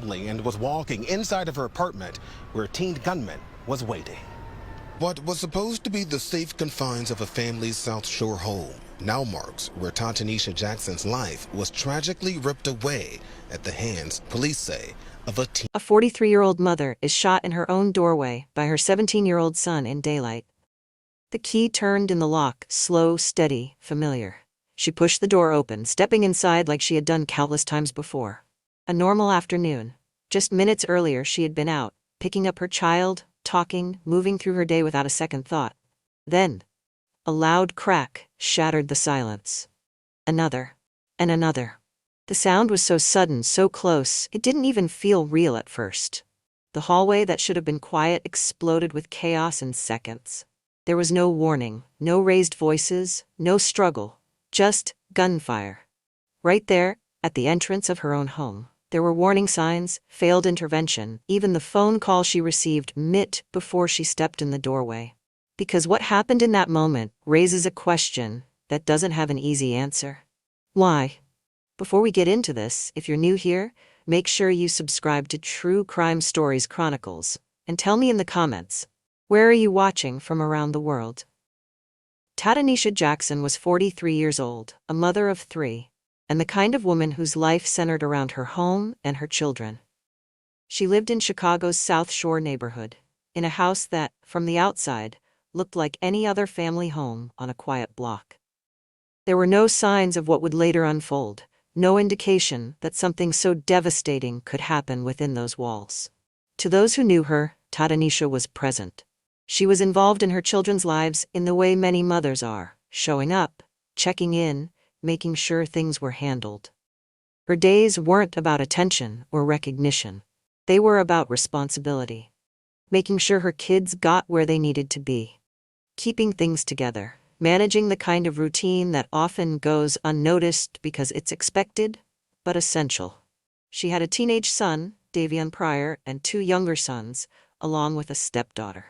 family and was walking inside of her apartment where a teen gunman was waiting. What was supposed to be the safe confines of a family's South Shore home now marks where Tanisha Jackson's life was tragically ripped away at the hands, police say, of a teen. A 43-year-old mother is shot in her own doorway by her 17-year-old son in daylight. The key turned in the lock, slow, steady, familiar. She pushed the door open, stepping inside like she had done countless times before. A normal afternoon. Just minutes earlier she had been out, picking up her child, talking, moving through her day without a second thought. Then, a loud crack shattered the silence. Another. And another. The sound was so sudden, so close, it didn't even feel real at first. The hallway that should have been quiet exploded with chaos in seconds. There was no warning, no raised voices, no struggle, just gunfire. Right there, at the entrance of her own home. There were warning signs, failed intervention, even the phone call she received minutes before she stepped in the doorway. Because what happened in that moment raises a question that doesn't have an easy answer. Why? Before we get into this, if you're new here, make sure you subscribe to True Crime Stories Chronicles, and tell me in the comments, where are you watching from around the world? Tanisha Jackson was 43 years old, a mother of 3. And the kind of woman whose life centered around her home and her children. She lived in Chicago's South Shore neighborhood, in a house that, from the outside, looked like any other family home on a quiet block. There were no signs of what would later unfold, no indication that something so devastating could happen within those walls. To those who knew her, Tanisha was present. She was involved in her children's lives in the way many mothers are, showing up, checking in, making sure things were handled. Her days weren't about attention or recognition. They were about responsibility. Making sure her kids got where they needed to be. Keeping things together. Managing the kind of routine that often goes unnoticed because it's expected, but essential. She had a teenage son, Davion Pryor, and 2 younger sons, along with a stepdaughter.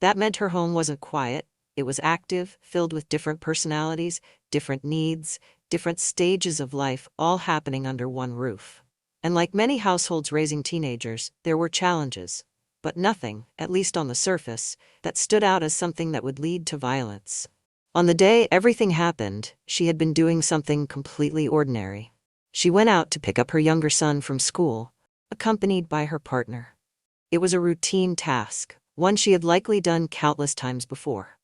That meant her home wasn't quiet. It was active, filled with different personalities, different needs, different stages of life, all happening under one roof. And like many households raising teenagers, there were challenges, but nothing, at least on the surface, that stood out as something that would lead to violence. On the day everything happened, she had been doing something completely ordinary. She went out to pick up her younger son from school, accompanied by her partner. It was a routine task, one she had likely done countless times before.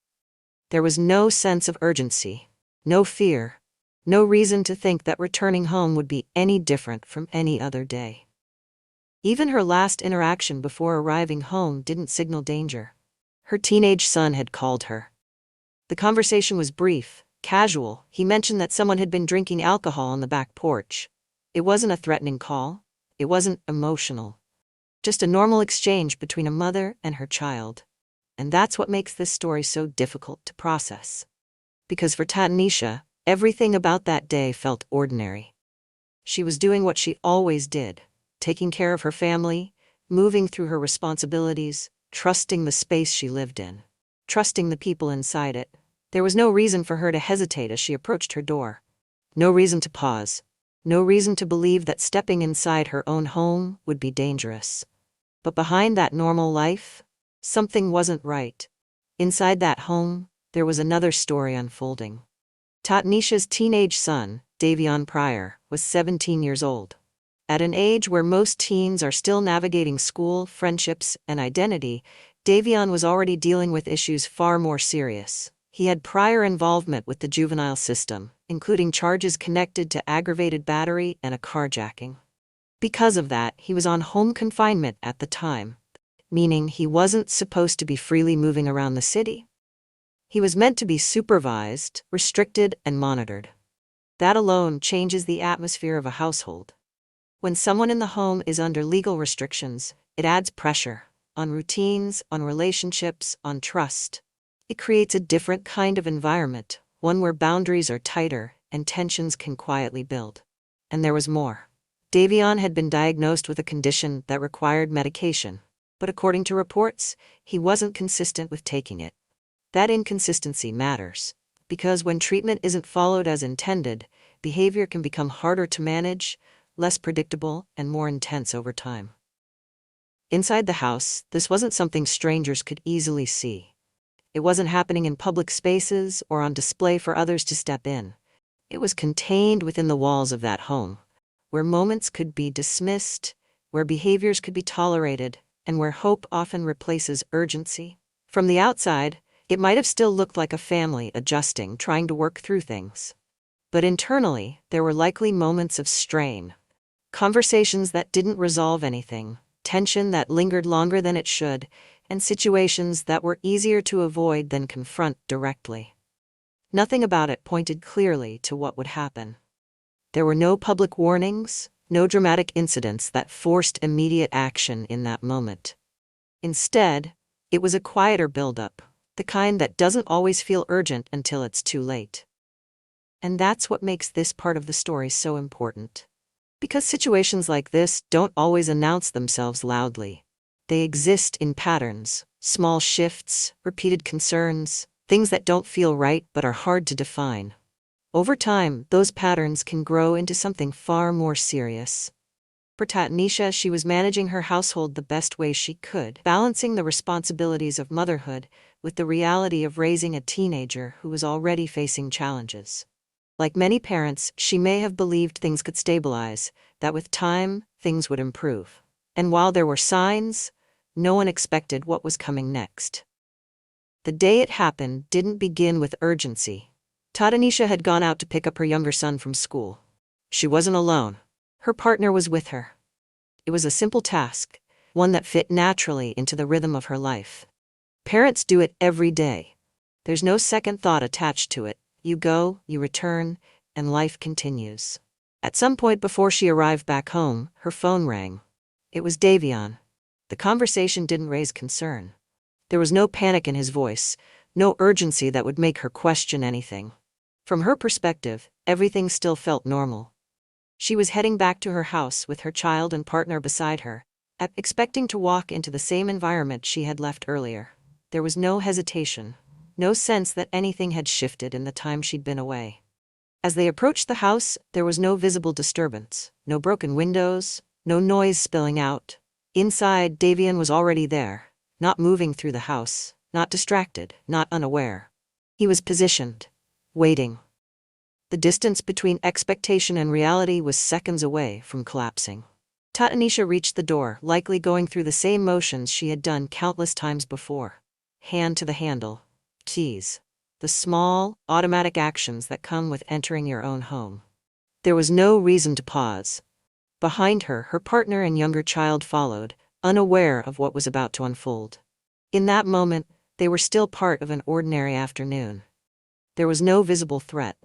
There was no sense of urgency, no fear, no reason to think that returning home would be any different from any other day. Even her last interaction before arriving home didn't signal danger. Her teenage son had called her. The conversation was brief, casual. He mentioned that someone had been drinking alcohol on the back porch. It wasn't a threatening call. It wasn't emotional. Just a normal exchange between a mother and her child. And that's what makes this story so difficult to process. Because for Tanisha, everything about that day felt ordinary. She was doing what she always did, taking care of her family, moving through her responsibilities, trusting the space she lived in, trusting the people inside it. There was no reason for her to hesitate as she approached her door. No reason to pause. No reason to believe that stepping inside her own home would be dangerous. But behind that normal life, something wasn't right. Inside that home, there was another story unfolding. Tanisha's teenage son, Davion Pryor, was 17 years old. At an age where most teens are still navigating school, friendships, and identity, Davion was already dealing with issues far more serious. He had prior involvement with the juvenile system, including charges connected to aggravated battery and a carjacking. Because of that, he was on home confinement at the time, meaning he wasn't supposed to be freely moving around the city. He was meant to be supervised, restricted, and monitored. That alone changes the atmosphere of a household. When someone in the home is under legal restrictions, it adds pressure on routines, on relationships, on trust. It creates a different kind of environment, one where boundaries are tighter and tensions can quietly build. And there was more. Davion had been diagnosed with a condition that required medication, but according to reports, he wasn't consistent with taking it. That inconsistency matters, because when treatment isn't followed as intended, behavior can become harder to manage, less predictable, and more intense over time. Inside the house, this wasn't something strangers could easily see. It wasn't happening in public spaces or on display for others to step in. It was contained within the walls of that home, where moments could be dismissed, where behaviors could be tolerated, and where hope often replaces urgency. From the outside, it might have still looked like a family adjusting, trying to work through things. But internally, there were likely moments of strain. Conversations that didn't resolve anything, tension that lingered longer than it should, and situations that were easier to avoid than confront directly. Nothing about it pointed clearly to what would happen. There were no public warnings, no dramatic incidents that forced immediate action in that moment. Instead, it was a quieter buildup, the kind that doesn't always feel urgent until it's too late. And that's what makes this part of the story so important. Because situations like this don't always announce themselves loudly. They exist in patterns, small shifts, repeated concerns, things that don't feel right but are hard to define. Over time, those patterns can grow into something far more serious. For Tanisha, she was managing her household the best way she could, balancing the responsibilities of motherhood with the reality of raising a teenager who was already facing challenges. Like many parents, she may have believed things could stabilize, that with time, things would improve. And while there were signs, no one expected what was coming next. The day it happened didn't begin with urgency. Tanisha had gone out to pick up her younger son from school. She wasn't alone. Her partner was with her. It was a simple task, one that fit naturally into the rhythm of her life. Parents do it every day. There's no second thought attached to it. You go, you return, and life continues. At some point before she arrived back home, her phone rang. It was Davion. The conversation didn't raise concern. There was no panic in his voice, no urgency that would make her question anything. From her perspective, everything still felt normal. She was heading back to her house with her child and partner beside her, expecting to walk into the same environment she had left earlier. There was no hesitation, no sense that anything had shifted in the time she'd been away. As they approached the house, there was no visible disturbance, no broken windows, no noise spilling out. Inside, Davion was already there, not moving through the house, not distracted, not unaware. He was positioned, waiting. The distance between expectation and reality was seconds away from collapsing. Tanisha reached the door, likely going through the same motions she had done countless times before. Hand to the handle. Keys. The small, automatic actions that come with entering your own home. There was no reason to pause. Behind her, her partner and younger child followed, unaware of what was about to unfold. In that moment, they were still part of an ordinary afternoon. There was no visible threat,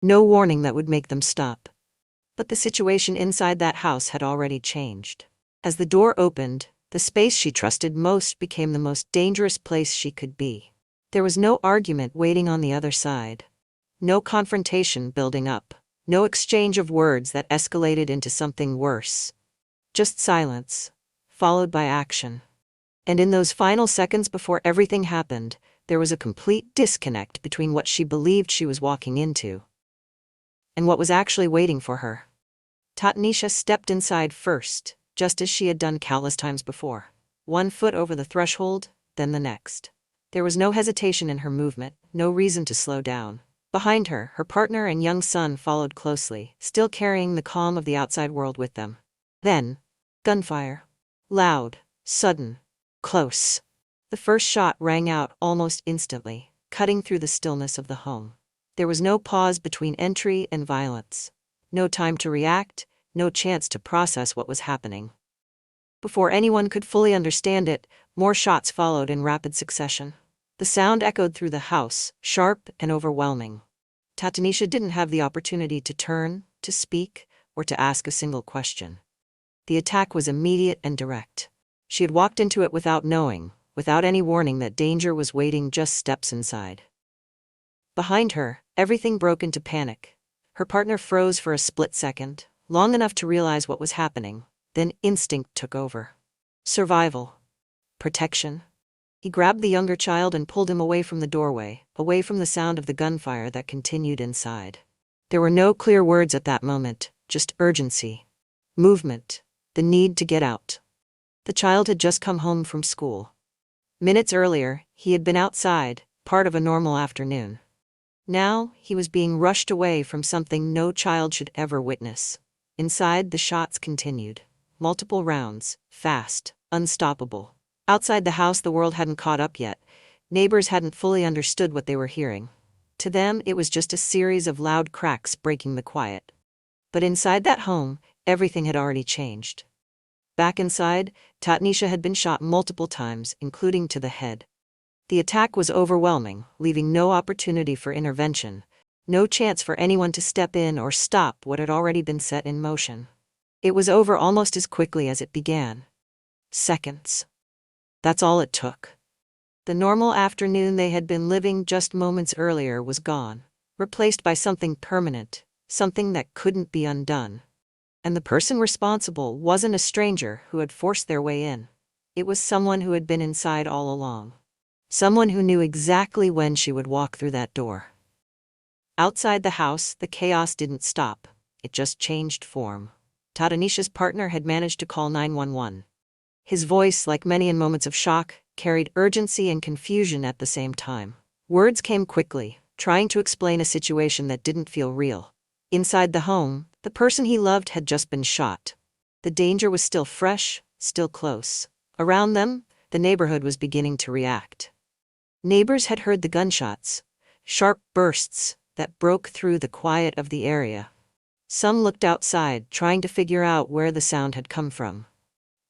no warning that would make them stop. But the situation inside that house had already changed. As the door opened, the space she trusted most became the most dangerous place she could be. There was no argument waiting on the other side. No confrontation building up. No exchange of words that escalated into something worse. Just silence, followed by action. And in those final seconds before everything happened, there was a complete disconnect between what she believed she was walking into and what was actually waiting for her. Tanisha stepped inside first, just as she had done countless times before. One foot over the threshold, then the next. There was no hesitation in her movement, no reason to slow down. Behind her, her partner and young son followed closely, still carrying the calm of the outside world with them. Then, gunfire. Loud, sudden, close. The first shot rang out almost instantly, cutting through the stillness of the home. There was no pause between entry and violence. No time to react, no chance to process what was happening. Before anyone could fully understand it, more shots followed in rapid succession. The sound echoed through the house, sharp and overwhelming. Tanisha didn't have the opportunity to turn, to speak, or to ask a single question. The attack was immediate and direct. She had walked into it without knowing, without any warning that danger was waiting just steps inside. Behind her, everything broke into panic. Her partner froze for a split second, long enough to realize what was happening, then instinct took over. Survival. Protection. He grabbed the younger child and pulled him away from the doorway, away from the sound of the gunfire that continued inside. There were no clear words at that moment, just urgency. movement, the need to get out. The child had just come home from school. Minutes earlier, he had been outside, part of a normal afternoon. Now, he was being rushed away from something no child should ever witness. Inside, the shots continued. Multiple rounds, fast, unstoppable. Outside the house, the world hadn't caught up yet. Neighbors hadn't fully understood what they were hearing. To them, it was just a series of loud cracks breaking the quiet. But inside that home, everything had already changed. Back inside, Tatnisha had been shot multiple times, including to the head. The attack was overwhelming, leaving no opportunity for intervention, no chance for anyone to step in or stop what had already been set in motion. It was over almost as quickly as it began. Seconds. That's all it took. The normal afternoon they had been living just moments earlier was gone, replaced by something permanent, something that couldn't be undone. And the person responsible wasn't a stranger who had forced their way in. It was someone who had been inside all along. Someone who knew exactly when she would walk through that door. Outside the house, the chaos didn't stop. It just changed form. Tatanisha's partner had managed to call 911. His voice, like many in moments of shock, carried urgency and confusion at the same time. Words came quickly, trying to explain a situation that didn't feel real. Inside the home, the person he loved had just been shot. The danger was still fresh, still close. Around them, the neighborhood was beginning to react. Neighbors had heard the gunshots, sharp bursts that broke through the quiet of the area. Some looked outside, trying to figure out where the sound had come from.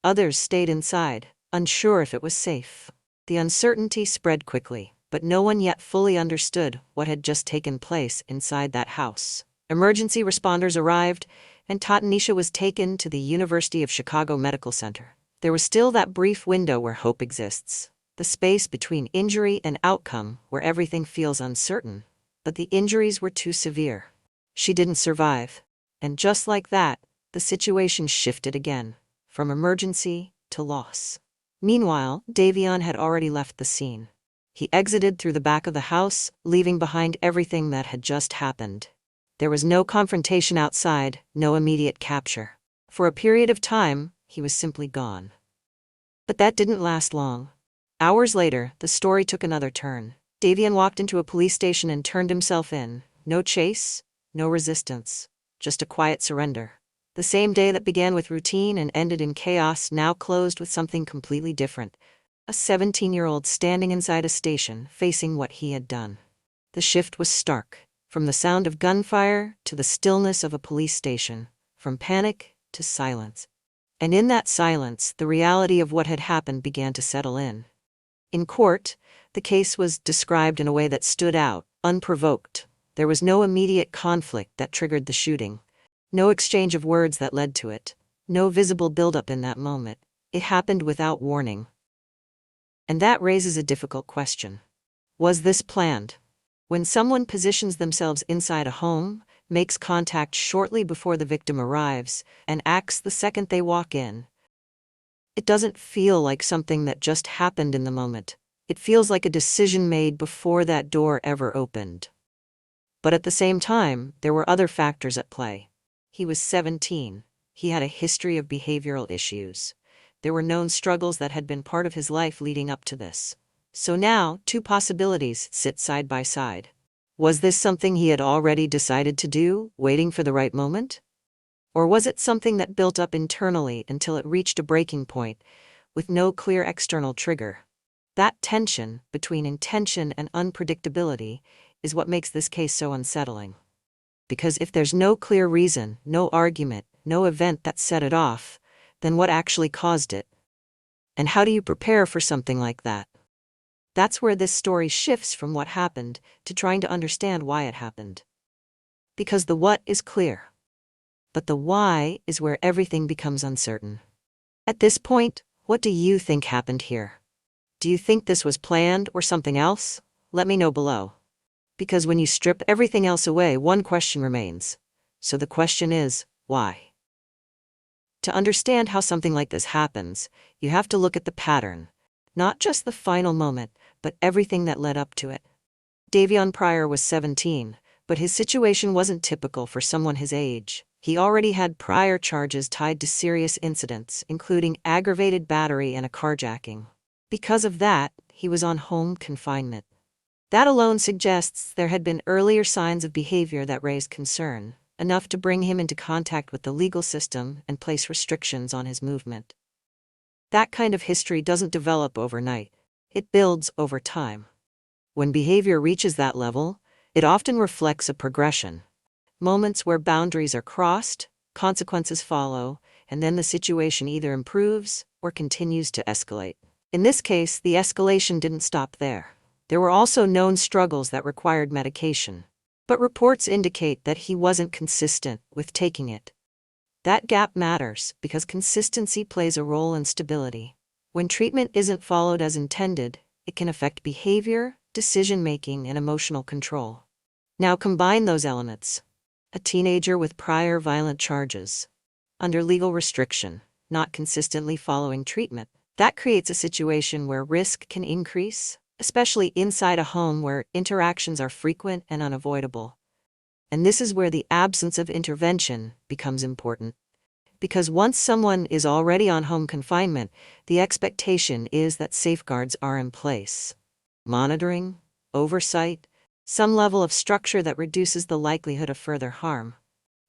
Others stayed inside, unsure if it was safe. The uncertainty spread quickly, but no one yet fully understood what had just taken place inside that house. Emergency responders arrived, and Tatanisha was taken to the University of Chicago Medical Center. There was still that brief window where hope exists. The space between injury and outcome where everything feels uncertain. But the injuries were too severe. She didn't survive. And just like that, the situation shifted again, from emergency to loss. Meanwhile, Davion had already left the scene. He exited through the back of the house, leaving behind everything that had just happened. There was no confrontation outside, no immediate capture. For a period of time, he was simply gone. But that didn't last long. Hours later, the story took another turn. Davion walked into a police station and turned himself in. No chase, no resistance, just a quiet surrender. The same day that began with routine and ended in chaos now closed with something completely different. A 17-year-old standing inside a station, facing what he had done. The shift was stark. From the sound of gunfire to the stillness of a police station. From panic to silence. And in that silence, the reality of what had happened began to settle in. In court, the case was described in a way that stood out, unprovoked. There was no immediate conflict that triggered the shooting. No exchange of words that led to it. No visible buildup in that moment. It happened without warning. And that raises a difficult question. Was this planned? When someone positions themselves inside a home, makes contact shortly before the victim arrives, and acts the second they walk in, it doesn't feel like something that just happened in the moment. It feels like a decision made before that door ever opened. But at the same time, there were other factors at play. He was 17. He had a history of behavioral issues. There were known struggles that had been part of his life leading up to this. So now, two possibilities sit side by side. Was this something he had already decided to do, waiting for the right moment? Or was it something that built up internally until it reached a breaking point, with no clear external trigger? That tension between intention and unpredictability is what makes this case so unsettling. Because if there's no clear reason, no argument, no event that set it off, then what actually caused it? And how do you prepare for something like that? That's where this story shifts from what happened to trying to understand why it happened. Because the what is clear. But the why is where everything becomes uncertain. At this point, what do you think happened here? Do you think this was planned or something else? Let me know below. Because when you strip everything else away, one question remains. So the question is, why? To understand how something like this happens, you have to look at the pattern. Not just the final moment, but everything that led up to it. Davion Pryor was 17, but his situation wasn't typical for someone his age. He already had prior charges tied to serious incidents, including aggravated battery and a carjacking. Because of that, he was on home confinement. That alone suggests there had been earlier signs of behavior that raised concern, enough to bring him into contact with the legal system and place restrictions on his movement. That kind of history doesn't develop overnight. It builds over time. When behavior reaches that level, it often reflects a progression. Moments where boundaries are crossed, consequences follow, and then the situation either improves or continues to escalate. In this case, the escalation didn't stop there. There were also known struggles that required medication. But reports indicate that he wasn't consistent with taking it. That gap matters because consistency plays a role in stability. When treatment isn't followed as intended, it can affect behavior, decision-making, and emotional control. Now combine those elements. A teenager with prior violent charges, under legal restriction, not consistently following treatment. That creates a situation where risk can increase, especially inside a home where interactions are frequent and unavoidable. And this is where the absence of intervention becomes important. Because once someone is already on home confinement, the expectation is that safeguards are in place. Monitoring, oversight, some level of structure that reduces the likelihood of further harm.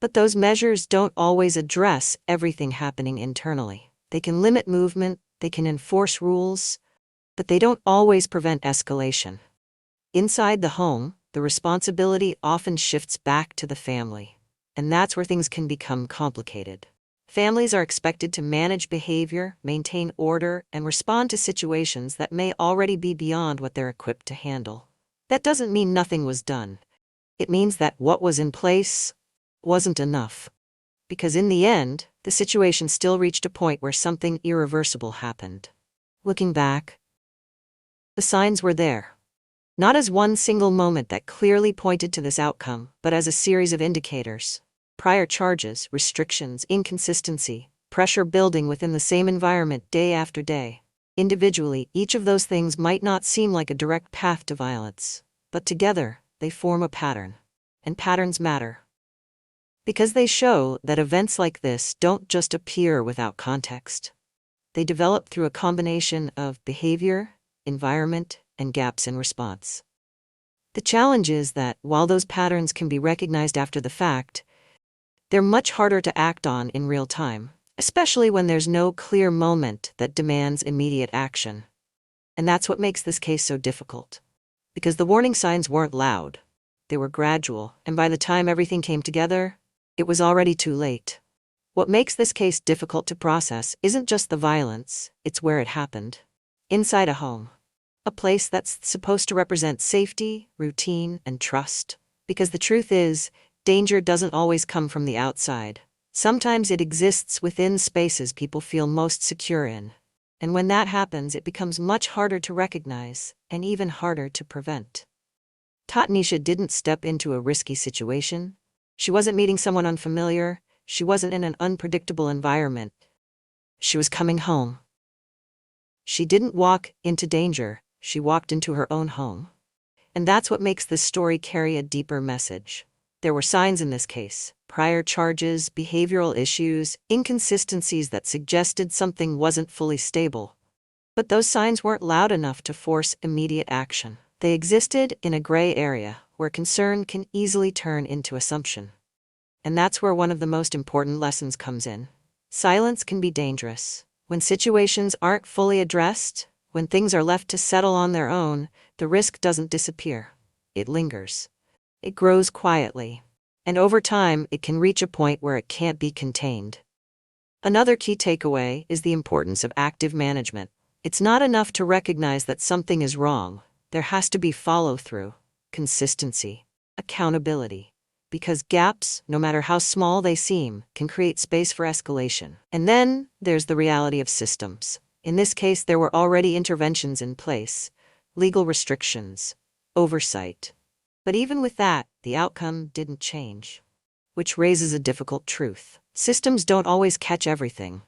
But those measures don't always address everything happening internally. They can limit movement, they can enforce rules, but they don't always prevent escalation. Inside the home, the responsibility often shifts back to the family, and that's where things can become complicated. Families are expected to manage behavior, maintain order, and respond to situations that may already be beyond what they're equipped to handle. That doesn't mean nothing was done. It means that what was in place wasn't enough. Because in the end, the situation still reached a point where something irreversible happened. Looking back, the signs were there. Not as one single moment that clearly pointed to this outcome, but as a series of indicators. Prior charges, restrictions, inconsistency, pressure building within the same environment day after day. Individually, each of those things might not seem like a direct path to violence, but together, they form a pattern. And patterns matter. Because they show that events like this don't just appear without context. They develop through a combination of behavior, environment, and gaps in response. The challenge is that while those patterns can be recognized after the fact, they're much harder to act on in real time, especially when there's no clear moment that demands immediate action. And that's what makes this case so difficult. Because the warning signs weren't loud. They were gradual, and by the time everything came together, it was already too late. What makes this case difficult to process isn't just the violence, it's where it happened. Inside a home. A place that's supposed to represent safety, routine, and trust. Because the truth is, danger doesn't always come from the outside. Sometimes it exists within spaces people feel most secure in. And when that happens, it becomes much harder to recognize, and even harder to prevent. Tanisha didn't step into a risky situation. She wasn't meeting someone unfamiliar. She wasn't in an unpredictable environment. She was coming home. She didn't walk into danger. She walked into her own home. And that's what makes this story carry a deeper message. There were signs in this case, prior charges, behavioral issues, inconsistencies that suggested something wasn't fully stable. But those signs weren't loud enough to force immediate action. They existed in a gray area where concern can easily turn into assumption. And that's where one of the most important lessons comes in. Silence can be dangerous. When situations aren't fully addressed, when things are left to settle on their own, the risk doesn't disappear. It lingers. It grows quietly. And over time, it can reach a point where it can't be contained. Another key takeaway is the importance of active management. It's not enough to recognize that something is wrong. There has to be follow-through, consistency, accountability. Because gaps, no matter how small they seem, can create space for escalation. And then, there's the reality of systems. In this case, there were already interventions in place, legal restrictions, oversight. But even with that, the outcome didn't change. Which raises a difficult truth. Systems don't always catch everything.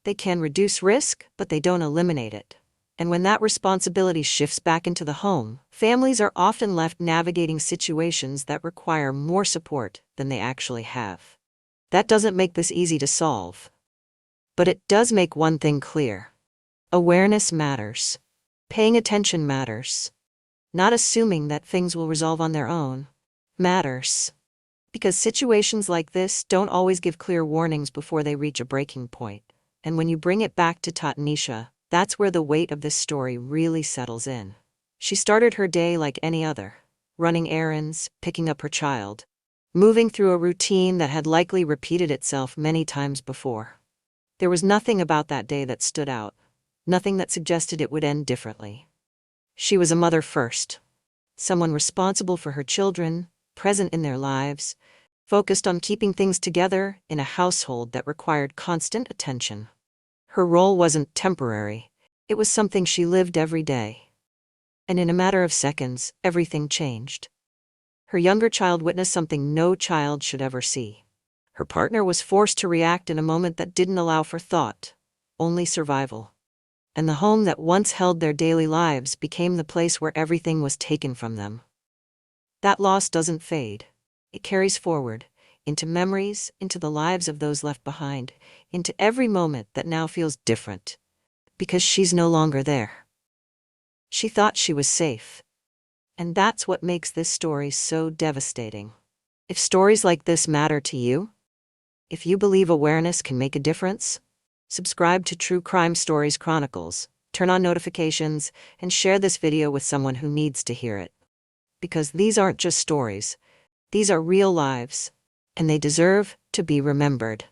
They can reduce risk, but they don't eliminate it. And when that responsibility shifts back into the home, families are often left navigating situations that require more support than they actually have. That doesn't make this easy to solve. But it does make one thing clear. Awareness matters. Paying attention matters. Not assuming that things will resolve on their own matters. Because situations like this don't always give clear warnings before they reach a breaking point. And when you bring it back to Tanisha, that's where the weight of this story really settles in. She started her day like any other, running errands, picking up her child, moving through a routine that had likely repeated itself many times before. There was nothing about that day that stood out, nothing that suggested it would end differently. She was a mother first, someone responsible for her children, present in their lives, focused on keeping things together in a household that required constant attention. Her role wasn't temporary, it was something she lived every day. And in a matter of seconds, everything changed. Her younger child witnessed something no child should ever see. Her partner was forced to react in a moment that didn't allow for thought, only survival. And the home that once held their daily lives became the place where everything was taken from them. That loss doesn't fade. It carries forward, into memories, into the lives of those left behind, into every moment that now feels different. Because she's no longer there. She thought she was safe. And that's what makes this story so devastating. If stories like this matter to you, if you believe awareness can make a difference, subscribe to True Crime Stories Chronicles, turn on notifications, and share this video with someone who needs to hear it. Because these aren't just stories, these are real lives, and they deserve to be remembered.